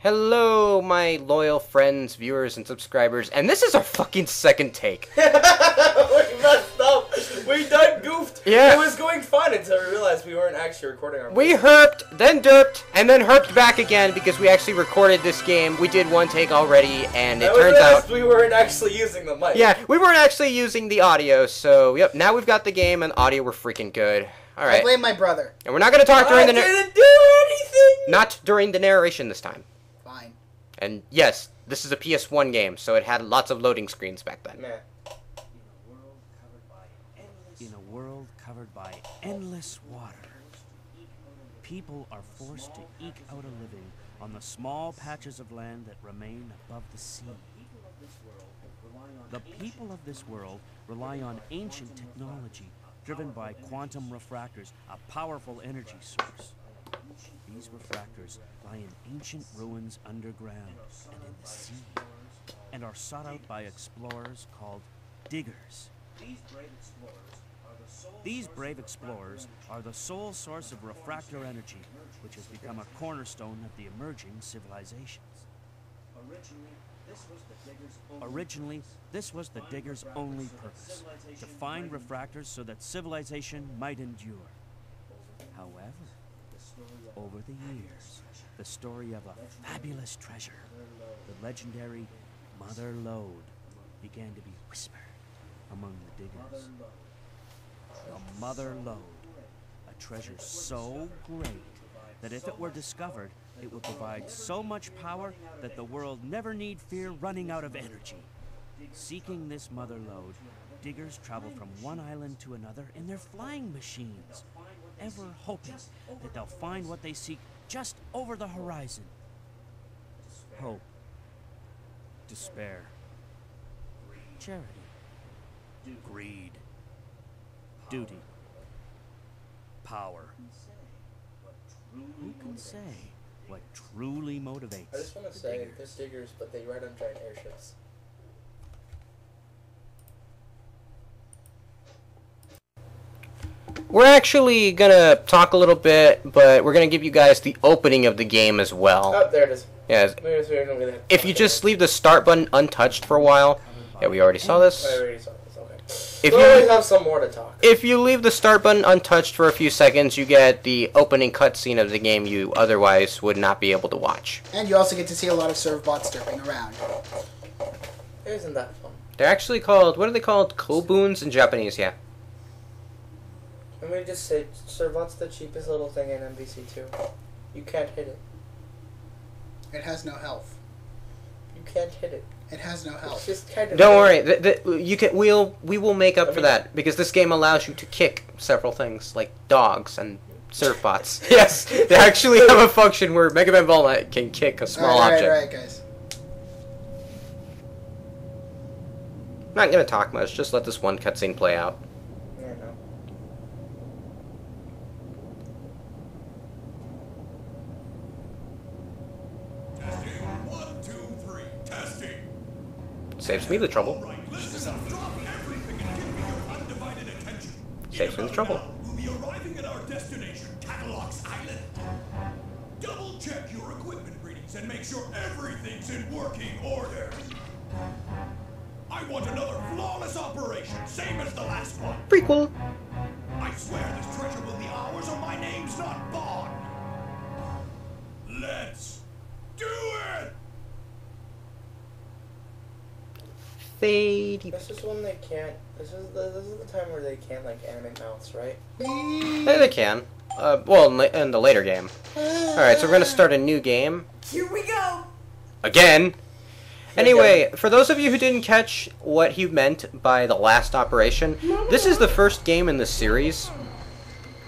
Hello, my loyal friends, viewers, and subscribers, and this is our fucking second take. We messed up. We done goofed. Yeah. It was going fine until we realized we weren't actually recording our We herped, then derped, and then herped back again because we actually recorded this game. We did one take already, and it turns out we weren't actually using the mic. yeah, we weren't actually using the audio. So yep, now we've got the game and audio. We're freaking good. All right. I blame my brother. And we're not gonna talk during I the didn't do anything. not during the narration this time. Fine. And yes, this is a PS1 game, so it had lots of loading screens back then. Man. In a world covered by endless water, people are forced to eke out a living on the small patches of land that remain above the sea. The people of this world rely on ancient technology driven by quantum refractors, a powerful energy source. These refractors lie in ancient ruins underground and in the sea, and are sought out by explorers called diggers. These brave explorers are the sole source of refractor energy, which has become a cornerstone of the emerging civilizations. Originally, this was the diggers' only purpose, to find refractors so that civilization might endure. However, over the years, the story of a fabulous treasure, the legendary Mother Lode, began to be whispered among the diggers. The Mother Lode, a treasure so great that if it were discovered, it would provide so much power that the world never need fear running out of energy. Seeking this Mother Lode, diggers travel from one island to another in their flying machines, ever hoping that they'll find what they seek just over the horizon. Hope, despair, charity, greed, duty, power. Who can say what truly motivates? I just want to say, there's diggers, but they ride on giant airships. We're actually gonna talk a little bit, but we're gonna give you guys the opening of the game as well. Oh, there it is. Yes. If you just leave the start button untouched for a while, yeah, we already saw this. I already saw this. Okay. If We always have some more to talk. If you leave the start button untouched for a few seconds, you get the opening cutscene of the game you otherwise would not be able to watch. And you also get to see a lot of serve bots derping around. Isn't that fun? They're actually called, what are they called? Kobuns in Japanese, yeah. And we just say, Servot's the cheapest little thing in MVC2. You can't hit it. It has no health. You can't hit it. It has no It's health. just kind of... Don't worry, you can. We will make up for that because this game allows you to kick several things like dogs and surf bots. Yes, they actually have a function where Megaman Volna can kick a small object. Alright, guys. I'm not gonna talk much. Just let this one cutscene play out. Yeah, no. Testing. 1, 2, 3. Testing. Saves me the trouble. All right, listen up. Drop everything and give me your undivided attention. Saves me the trouble. We'll be arriving at our destination, Catalox Island. Double check your equipment readings and make sure everything's in working order. I want another flawless operation, same as the last one. Prequel. I swear this treasure will be ours or my name's not Bond. Let's do it! Fade. This is when they can't... This is the time where they can't, like, animate mouths, right? They can. Well, in the later game. Alright, so we're gonna start a new game. Here we go! Again! Anyway, for those of you who didn't catch what he meant by the last operation, this is the first game in the series,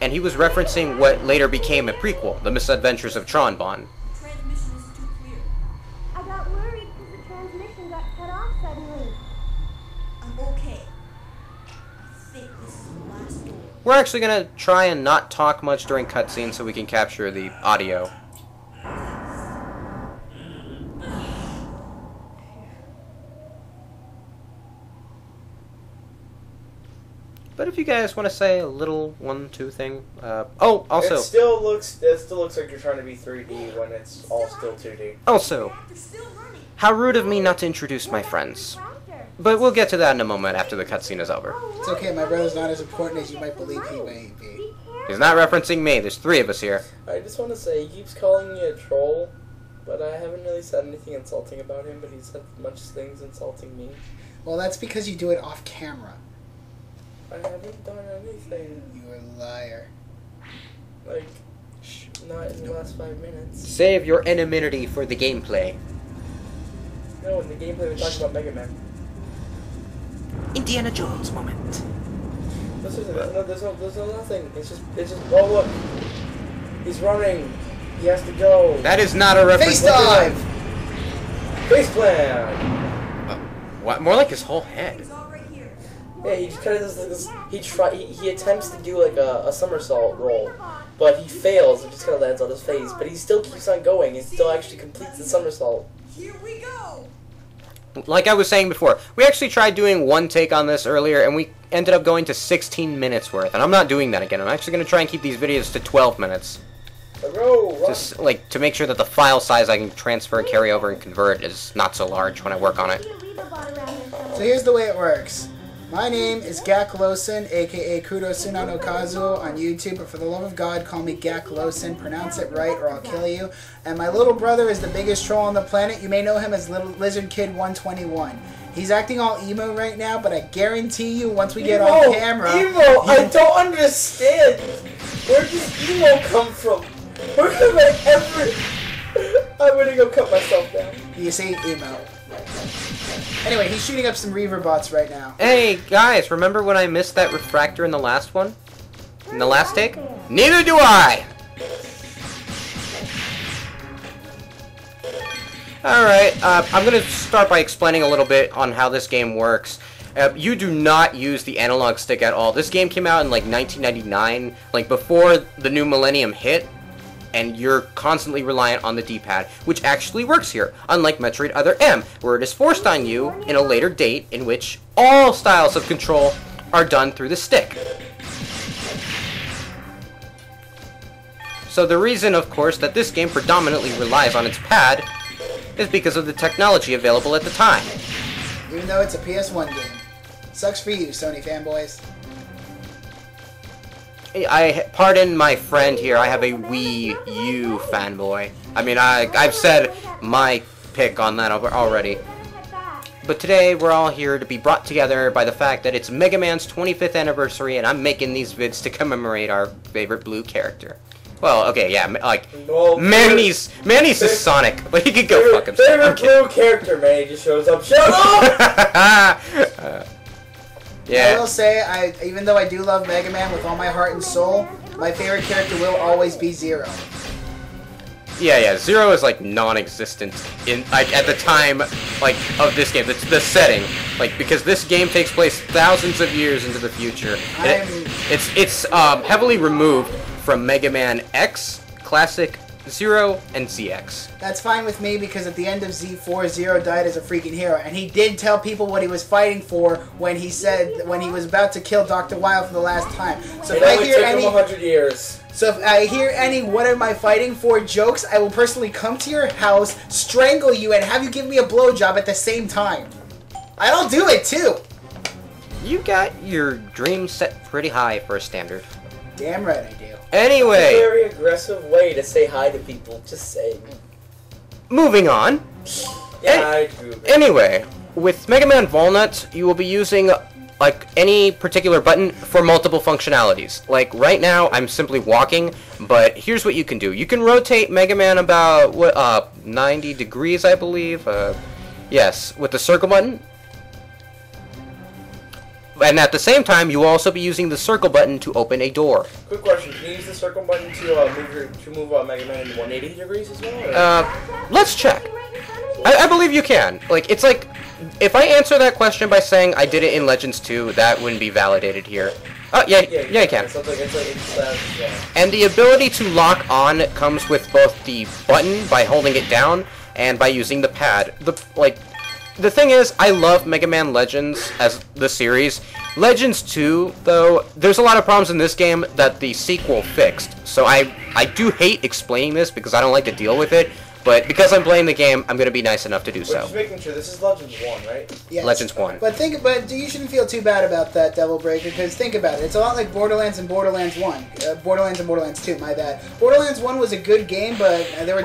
and he was referencing what later became a prequel, The Misadventures of Tron Bonne. Transmission is too clear. I got worried because the transmission got cut off suddenly. I'm okay. I think this is the last door. We're actually going to try and not talk much during cutscenes so we can capture the audio. But if you guys want to say a little 1-2 thing, oh, also, It still looks like you're trying to be 3D when it's all still 2D. also, how rude of me not to introduce my friends. But we'll get to that in a moment after the cutscene is over. It's okay, my brother's not as important as you might believe he may be. He's not referencing me. There's 3 of us here. I just want to say, he keeps calling me a troll, but I haven't really said anything insulting about him, but he said a bunch of things insulting me. Well, that's because you do it off camera. I haven't done anything. You're a liar. Like, not in the last 5 minutes. Save your anonymity for the gameplay. No, in the gameplay we talked about Megaman. Indiana Jones moment. There's no nothing. It's just, oh look. He's running. He has to go. That is not a reference. Face dive! Face plan! What? More like his whole head. Yeah, he just kind of does this. He attempts to do like a somersault roll, but he fails and just kind of lands on his face. But he still keeps on going and still actually completes the somersault. Here we go. Like I was saying before, we actually tried doing 1 take on this earlier, and we ended up going to 16 minutes worth. And I'm not doing that again. I'm actually going to try and keep these videos to 12 minutes. Just like to make sure that the file size I can transfer and carry over and convert is not so large when I work on it. So here's the way it works. My name is Gak Losen, aka Kudo Sunan no Kazuo on YouTube, but for the love of God, call me Gak Losen. Pronounce it right or I'll kill you. And my little brother is the biggest troll on the planet. You may know him as Little Lizard Kid 121. He's acting all emo right now, but I guarantee you once we get on camera... Emo! I don't understand! Where does emo come from? Where have I ever... I'm gonna go cut myself down. You see? Emo. Anyway, he's shooting up some Reaver bots right now. Hey, guys, remember when I missed that refractor in the last one? In the last take? Neither do I! Alright, I'm going to start by explaining a little bit on how this game works. You do not use the analog stick at all. This game came out in like 1999, like before the new millennium hit, and you're constantly reliant on the D-pad, which actually works here, unlike Metroid Other M, where it is forced on you in a later date in which all styles of control are done through the stick. So the reason, of course, that this game predominantly relies on its pad is because of the technology available at the time. Even though it's a PS1 game. Sucks for you, Sony fanboys. Pardon my friend here, I have a Wii U fanboy. I mean, I've said my pick on that already. But today, we're all here to be brought together by the fact that it's Mega Man's 25th anniversary, and I'm making these vids to commemorate our favorite blue character. Well, okay, yeah, like, Manny's is Sonic, but he could go fuck himself. Favorite blue character, man, he just shows up. Shut up! I will say, even though I do love Mega Man with all my heart and soul, my favorite character will always be Zero. Yeah, Zero is like non-existent in like at the time like of this game. It's the setting, like because this game takes place thousands of years into the future. It's heavily removed from Mega Man X, Classic, Zero, and ZX. That's fine with me because at the end of Z4, Zero died as a freaking hero, and he did tell people what he was fighting for when he said when he was about to kill Dr. Wild for the last time. So if I hear any 100 years. So if I hear any "what am I fighting for" jokes, I will personally come to your house, strangle you, and have you give me a blowjob at the same time. I'll do it too. You got your dreams set pretty high for a standard. Damn right I do. Anyway, that's a very aggressive way to say hi to people. Just saying. Moving on. Yeah, I agree. Anyway, with Mega Man Walnut, you will be using like any particular button for multiple functionalities. Like right now, I'm simply walking, but here's what you can do. You can rotate Mega Man about 90 degrees, I believe. Yes, with the circle button. And at the same time, you will also be using the circle button to open a door. Quick question: can you use the circle button to move Mega Man 180 degrees as well? Or? Let's check. I believe you can. Like it's like if I answer that question by saying I did it in Legends 2, that wouldn't be validated here. Oh yeah, you can. And the ability to lock on comes with both the button by holding it down and by using the pad. the thing is, I love Mega Man Legends as the series. Legends 2, though, there's a lot of problems in this game that the sequel fixed. So I do hate explaining this because I don't like to deal with it. But because I'm playing the game, I'm going to be nice enough to do so. Just making sure, this is Legends 1, right? Yes. Legends 1. But you shouldn't feel too bad about that, Devil Breaker, because think about it. It's a lot like Borderlands and Borderlands 1. Borderlands and Borderlands 2, my bad. Borderlands 1 was a good game, but there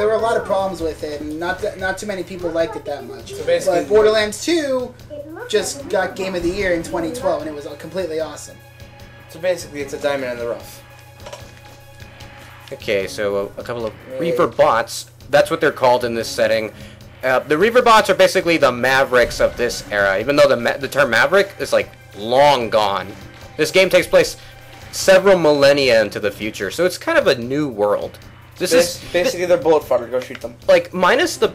were a lot of problems with it, and not too many people liked it that much. So basically, but Borderlands 2 just got Game of the Year in 2012, and it was completely awesome. So basically, it's a diamond in the rough. Okay, so a couple of Reaver bots. That's what they're called in this setting. The Reaver bots are basically the Mavericks of this era, even though the term Maverick is like long gone. This game takes place several millennia into the future, so it's kind of a new world. This is basically their bullet fodder. Go shoot them. Like, minus the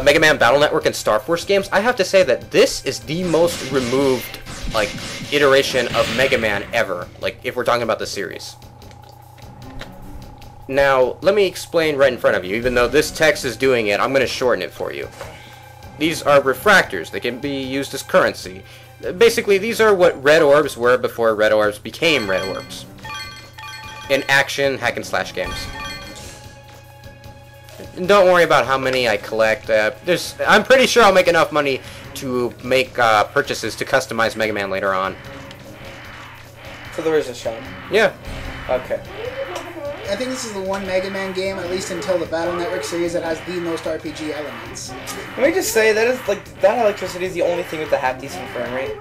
Mega Man Battle Network and Star Force games, I have to say that this is the most removed like iteration of Mega Man ever. Like, if we're talking about the series. Now, let me explain right in front of you. Even though this text is doing it, I'm going to shorten it for you. These are refractors. They can be used as currency. Basically, these are what red orbs were before red orbs became red orbs. In action, hack and slash games. And don't worry about how many I collect. I'm pretty sure I'll make enough money to make purchases to customize Mega Man later on. So there is a shop. Yeah. Okay. I think this is the one Mega Man game, at least until the Battle Network series, that has the most RPG elements. Let me just say, that electricity is the only thing with the half-decent frame rate.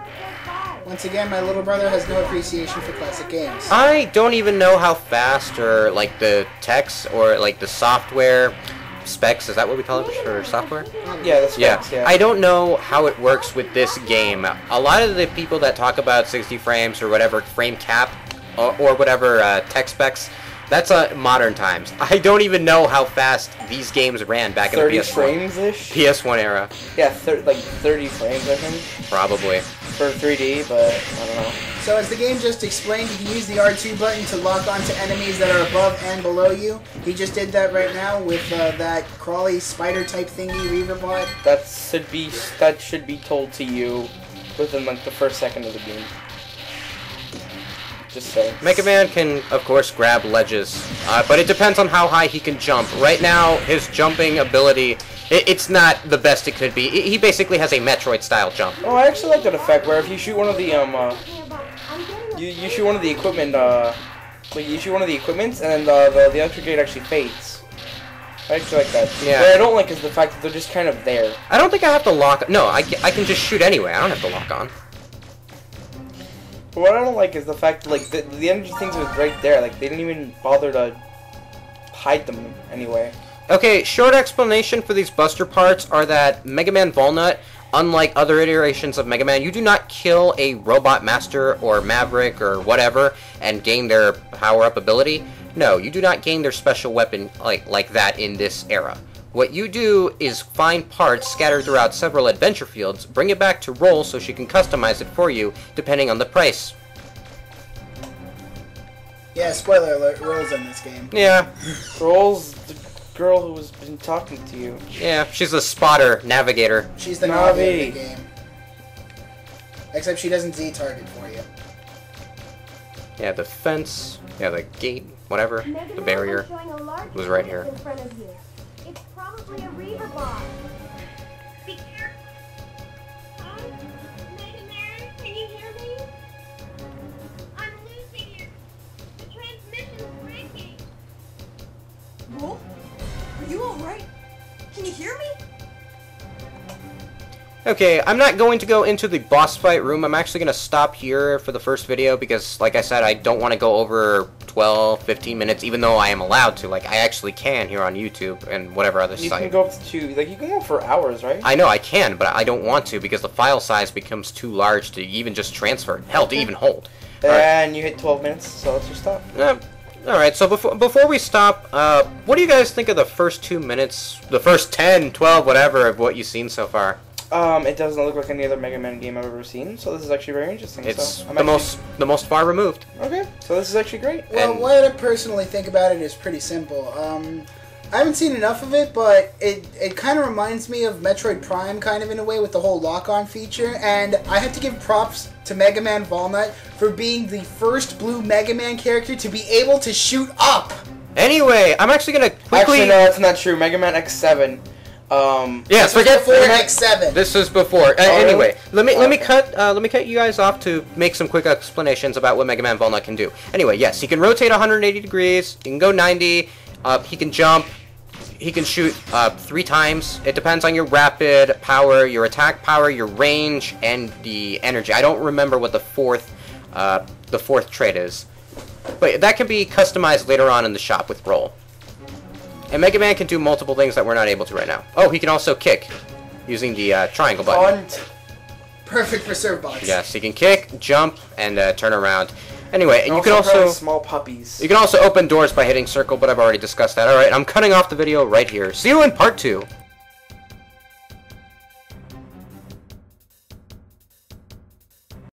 Once again, my little brother has no appreciation for classic games. I don't even know how fast, or like the text, or like the software specs, is that what we call it for software? Yeah, the specs, yeah. I don't know how it works with this game. A lot of the people that talk about 60 frames or whatever frame cap, or whatever tech specs, that's modern times. I don't even know how fast these games ran back in the PS1. 30 frames-ish? PS1 era. Yeah, like 30 frames, I think. Probably. For 3D, but I don't know. So as the game just explained, you can use the R2 button to lock onto enemies that are above and below you. He just did that right now with that crawly spider-type thingy, Reaver bot. That should be told to you within like the first second of the game. Just saying. Mega Man can, of course, grab ledges, but it depends on how high he can jump. Right now, his jumping ability, it's not the best it could be. He basically has a Metroid-style jump. Oh, I actually like that effect where if you shoot one of the you shoot one of the equipment, you shoot one of the equipments and then the electric gate actually fades. I actually like that. Yeah. What I don't like is the fact that they're just kind of there. I don't think I have to lock. No, I can just shoot anyway. I don't have to lock on. But what I don't like is the fact that, like, the energy things was right there. Like, they didn't even bother to hide them anyway. Okay, short explanation for these buster parts are that Mega Man Walnut, unlike other iterations of Mega Man, you do not kill a robot master or maverick or whatever and gain their power-up ability. No, you do not gain their special weapon like that in this era. What you do is find parts scattered throughout several adventure fields, bring it back to Roll so she can customize it for you, depending on the price. Yeah, spoiler alert, Roll's in this game. Yeah. Roll's the girl who was been talking to you. Yeah, she's a spotter, navigator. She's the Navi of the game. Except she doesn't Z-target for you. Yeah, the fence, yeah, the gate, whatever, the barrier was right here. It's probably a Reaver bot. Be careful. Mega Man, can you hear me? I'm losing you. The transmission's breaking. Wolf? Are you alright? Can you hear me? Okay, I'm not going to go into the boss fight room. I'm actually going to stop here for the first video because, like I said, I don't want to go over 12, 15 minutes, even though I am allowed to. Like, I actually can here on YouTube and whatever other You site. can go up to, like, you can go for hours, right? I know I can, but I don't want to because the file size becomes too large to even just transfer. Hell, to even hold. And you hit 12 minutes, so let's just stop. Alright, so before we stop, what do you guys think of the first 2 minutes, the first 10, 12, whatever, of what you've seen so far? It doesn't look like any other Mega Man game I've ever seen, so this is actually very interesting. It's so the most far removed. Okay, so this is actually great. Well, And- what I personally think about it is pretty simple. I haven't seen enough of it, but it kind of reminds me of Metroid Prime kind of in a way with the whole lock-on feature, and I have to give props to Mega Man Walnut for being the first blue Mega Man character to be able to shoot up! Anyway, I'm actually gonna quickly... Actually, no, that's not true. Mega Man X7. Yeah, forget before X7. This is before. Anyway, let me Okay. cut you guys off to make some quick explanations about what Mega Man Walnut can do. Anyway, yes, he can rotate 180 degrees. He can go 90. He can jump. He can shoot 3 times. It depends on your rapid power, your attack power, your range, and the energy. I don't remember what the fourth trait is, but that can be customized later on in the shop with Roll. And Mega Man can do multiple things that we're not able to right now. Oh, he can also kick using the triangle button. Perfect for serve box. Yes, he can kick, jump, and turn around. Anyway, you can probably also small puppies. you can also open doors by hitting circle, but I've already discussed that. All right, I'm cutting off the video right here. See you in part 2.